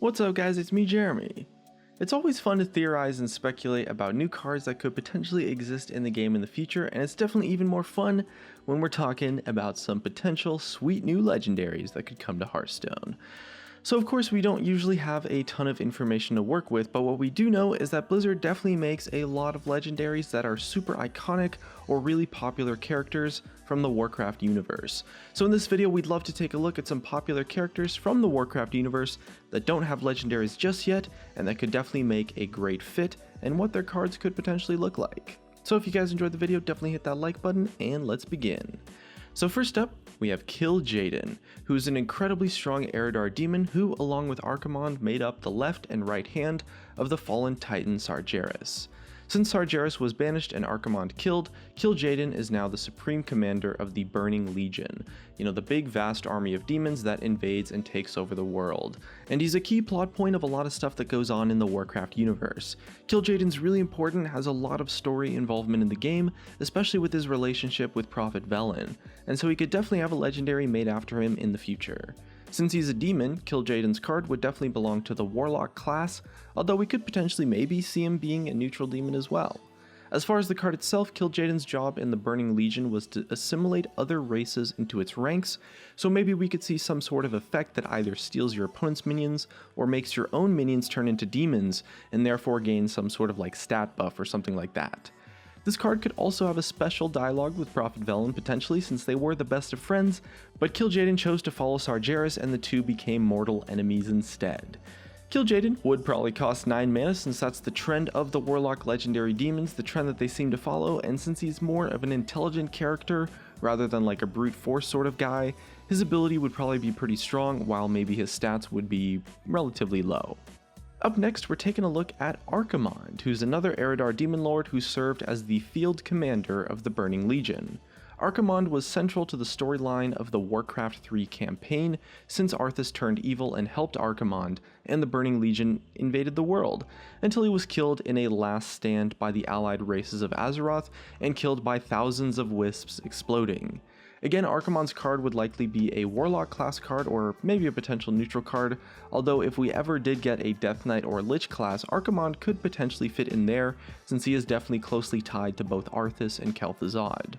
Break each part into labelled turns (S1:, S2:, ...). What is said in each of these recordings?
S1: What's up guys, it's me Jeremy. It's always fun to theorize and speculate about new cards that could potentially exist in the game in the future, and it's definitely even more fun when we're talking about some potential sweet new legendaries that could come to Hearthstone. So of course we don't usually have a ton of information to work with, but what we do know is that Blizzard definitely makes a lot of legendaries that are super iconic or really popular characters from the Warcraft universe. So in this video we'd love to take a look at some popular characters from the Warcraft universe that don't have legendaries just yet and that could definitely make a great fit and what their cards could potentially look like. So if you guys enjoyed the video, definitely hit that like button and let's begin. So first up, we have KilJaeden, who is an incredibly strong Eredar demon who, along with Archimonde, made up the left and right hand of the fallen titan Sargeras. Since Sargeras was banished and Archimonde killed, KilJaeden is now the supreme commander of the Burning Legion, the big vast army of demons that invades and takes over the world. And he's a key plot point of a lot of stuff that goes on in the Warcraft universe. KilJaeden's really important, has a lot of story involvement in the game, especially with his relationship with Prophet Velen, and so he could definitely have a legendary made after him in the future. Since he's a demon, KilJaeden's card would definitely belong to the Warlock class, although we could potentially maybe see him being a neutral demon as well. As far as the card itself, KilJaeden's job in the Burning Legion was to assimilate other races into its ranks, so maybe we could see some sort of effect that either steals your opponent's minions or makes your own minions turn into demons and therefore gain some sort of stat buff or something like that. This card could also have a special dialogue with Prophet Velen potentially, since they were the best of friends, but KilJaeden chose to follow Sargeras and the two became mortal enemies instead. KilJaeden would probably cost 9 mana, since that's the trend of the Warlock legendary demons, the trend that they seem to follow, and since he's more of an intelligent character rather than like a brute force sort of guy, his ability would probably be pretty strong, while maybe his stats would be relatively low. Up next, we're taking a look at Archimonde, who's another Eredar demon lord who served as the field commander of the Burning Legion. Archimonde was central to the storyline of the Warcraft 3 campaign, since Arthas turned evil and helped Archimonde, and the Burning Legion invaded the world, until he was killed in a last stand by the allied races of Azshara and killed by thousands of wisps exploding. Again, Archimonde's card would likely be a Warlock class card or maybe a potential neutral card, although if we ever did get a Death Knight or Lich class, Archimonde could potentially fit in there, since he is definitely closely tied to both Arthas and Kel'Thuzad.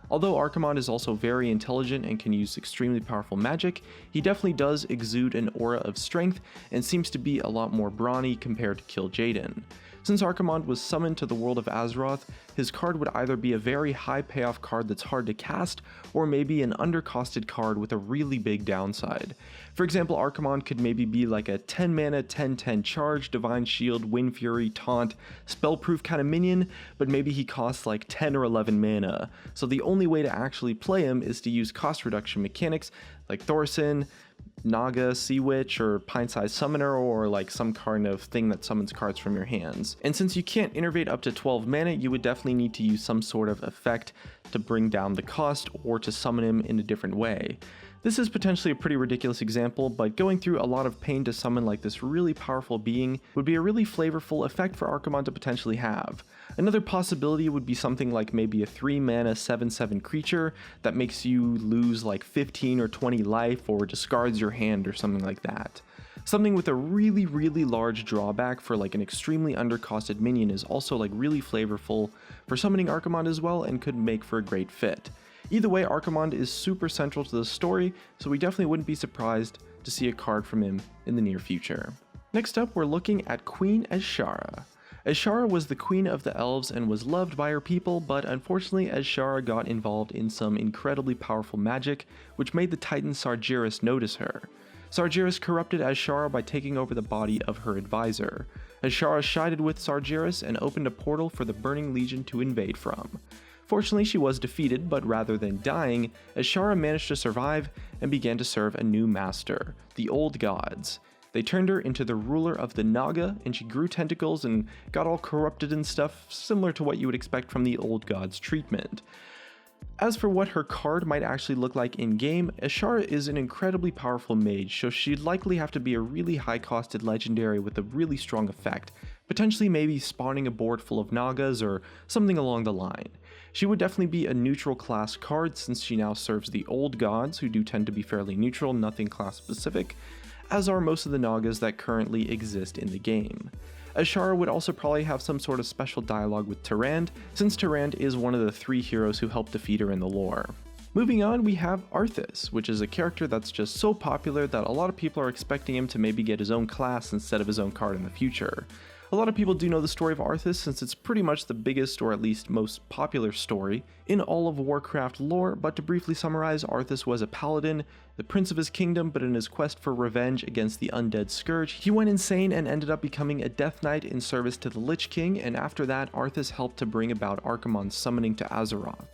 S1: Although Archimonde is also very intelligent and can use extremely powerful magic, he definitely does exude an aura of strength and seems to be a lot more brawny compared to KilJaeden. Since Archimonde was summoned to the world of Azshara, his card would either be a very high payoff card that's hard to cast, or maybe an undercosted card with a really big downside. For example, Archimonde could maybe be like a 10 mana 10/10 charge, Divine Shield, Wind Fury, Taunt, spellproof kind of minion, but maybe he costs like 10 or 11 mana. So the only way to actually play him is to use cost reduction mechanics like Thorson, Naga, Sea Witch, or Pint-Sized Summoner, or like some kind of thing that summons cards from your hands. And since you can't innervate up to 12 mana, you would definitely need to use some sort of effect to bring down the cost or to summon him in a different way. This is potentially a pretty ridiculous example, but going through a lot of pain to summon like this really powerful being would be a really flavorful effect for Archimonde to potentially have. Another possibility would be something like maybe a 3 mana 7/7 creature that makes you lose like 15 or 20 life or discards your hand or something like that. Something with a really large drawback for like an extremely undercosted minion is also like really flavorful for summoning Archimonde as well and could make for a great fit. Either way, Archimonde is super central to the story, so we definitely wouldn't be surprised to see a card from him in the near future. Next up, we're looking at Queen Azshara. Azshara was the queen of the elves and was loved by her people, but unfortunately Azshara got involved in some incredibly powerful magic, which made the titan Sargeras notice her. Sargeras corrupted Azshara by taking over the body of her advisor. Azshara sided with Sargeras and opened a portal for the Burning Legion to invade from. Fortunately, she was defeated, but rather than dying, Azshara managed to survive and began to serve a new master, the Old Gods. They turned her into the ruler of the Naga, and she grew tentacles and got all corrupted and stuff, similar to what you would expect from the Old Gods treatment. As for what her card might actually look like in-game, Azshara is an incredibly powerful mage, so she'd likely have to be a really high-costed legendary with a really strong effect, potentially maybe spawning a board full of Nagas or something along the line. She would definitely be a neutral class card since she now serves the Old Gods, who do tend to be fairly neutral, nothing class specific. as are most of the Nagas that currently exist in the game. Azshara would also probably have some sort of special dialogue with Tyrande, since Tyrande is one of the 3 heroes who helped defeat her in the lore. Moving on, we have Arthas, which is a character that's just so popular that a lot of people are expecting him to maybe get his own class instead of his own card in the future. A lot of people do know the story of Arthas since it's pretty much the biggest or at least most popular story in all of Warcraft lore, but to briefly summarize, Arthas was a paladin, the prince of his kingdom, but in his quest for revenge against the undead scourge, he went insane and ended up becoming a Death Knight in service to the Lich King, and after that, Arthas helped to bring about Archimonde's summoning to Azeroth.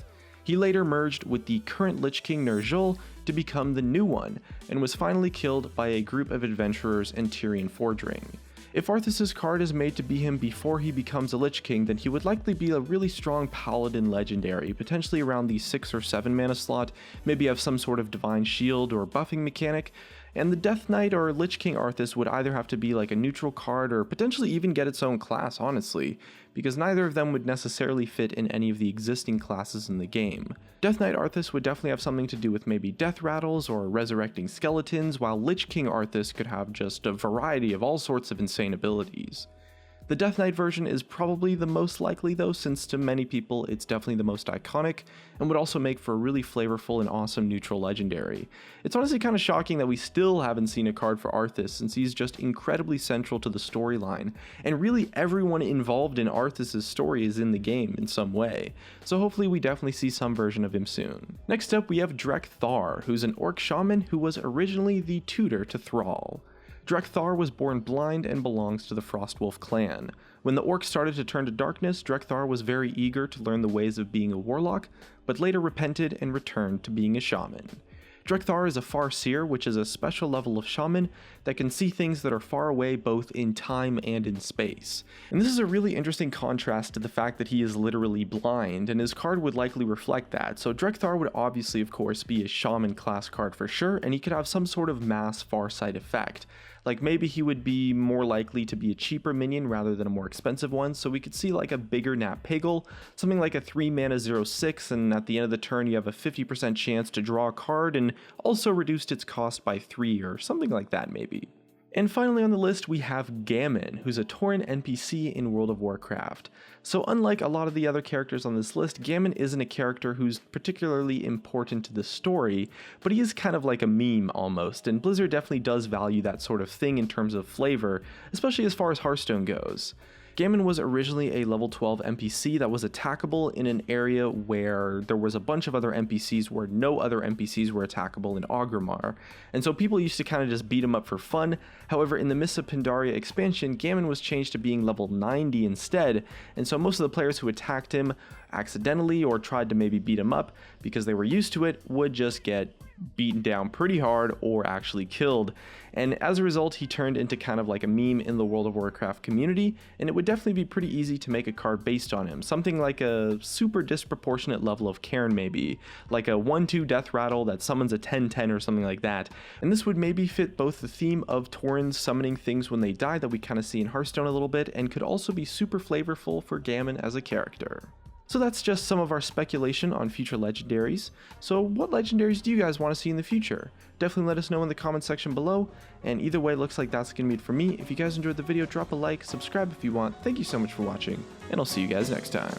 S1: He later merged with the current Lich King Ner'zhul to become the new one, and was finally killed by a group of adventurers and Tyrian Fordring. If Arthas' card is made to be him before he becomes a Lich King, then he would likely be a really strong Paladin Legendary, potentially around the 6 or 7 mana slot, maybe have some sort of Divine Shield or buffing mechanic, and the Death Knight or Lich King Arthas would either have to be like a neutral card or potentially even get its own class, honestly, because neither of them would necessarily fit in any of the existing classes in the game. Death Knight Arthas would definitely have something to do with maybe death rattles or resurrecting skeletons, while Lich King Arthas could have just a variety of all sorts of insane abilities. The Death Knight version is probably the most likely though, since to many people it's definitely the most iconic, and would also make for a really flavorful and awesome neutral legendary. It's honestly kind of shocking that we still haven't seen a card for Arthas, since he's just incredibly central to the storyline, and really everyone involved in Arthas' story is in the game in some way, so hopefully we definitely see some version of him soon. Next up we have Draktharr, who's an orc shaman who was originally the tutor to Thrall. Draktharr was born blind and belongs to the Frostwolf clan. When the orcs started to turn to darkness, Draktharr was very eager to learn the ways of being a warlock, but later repented and returned to being a shaman. Draktharr is a Farseer, which is a special level of shaman that can see things that are far away both in time and in space. And this is a really interesting contrast to the fact that he is literally blind, and his card would likely reflect that. So Draktharr would obviously of course be a shaman class card for sure, and he could have some sort of mass farsight effect. Like maybe he would be more likely to be a cheaper minion rather than a more expensive one, so we could see like a bigger Nat Piggle, something like a 3 mana 0/6, and at the end of the turn you have a 50% chance to draw a card and also reduced its cost by 3 or something like that maybe. And finally on the list we have Gammon, who's a Tauren NPC in World of Warcraft. So unlike a lot of the other characters on this list, Gammon isn't a character who's particularly important to the story, but he is kind of like a meme almost, and Blizzard definitely does value that sort of thing in terms of flavor, especially as far as Hearthstone goes. Gammon was originally a level 12 NPC that was attackable in an area where there was a bunch of other NPCs where no other NPCs were attackable in Orgrimmar, and so people used to kind of just beat him up for fun. However, in the Mists of Pandaria expansion, Gammon was changed to being level 90 instead, and so most of the players who attacked him accidentally or tried to maybe beat him up because they were used to it would just get beaten down pretty hard or actually killed, and as a result he turned into kind of like a meme in the World of Warcraft community, and it would definitely be pretty easy to make a card based on him, something like a super disproportionate level of Cairn maybe, like a 1/2 death rattle that summons a 10/10 or something like that, and this would maybe fit both the theme of Taurens summoning things when they die that we kind of see in Hearthstone a little bit, and could also be super flavorful for Gammon as a character. So that's just some of our speculation on future legendaries. So what legendaries do you guys want to see in the future? Definitely let us know in the comment section below, and either way looks like that's gonna be it for me. If you guys enjoyed the video, drop a like, subscribe if you want. Thank you so much for watching, and I'll see you guys next time.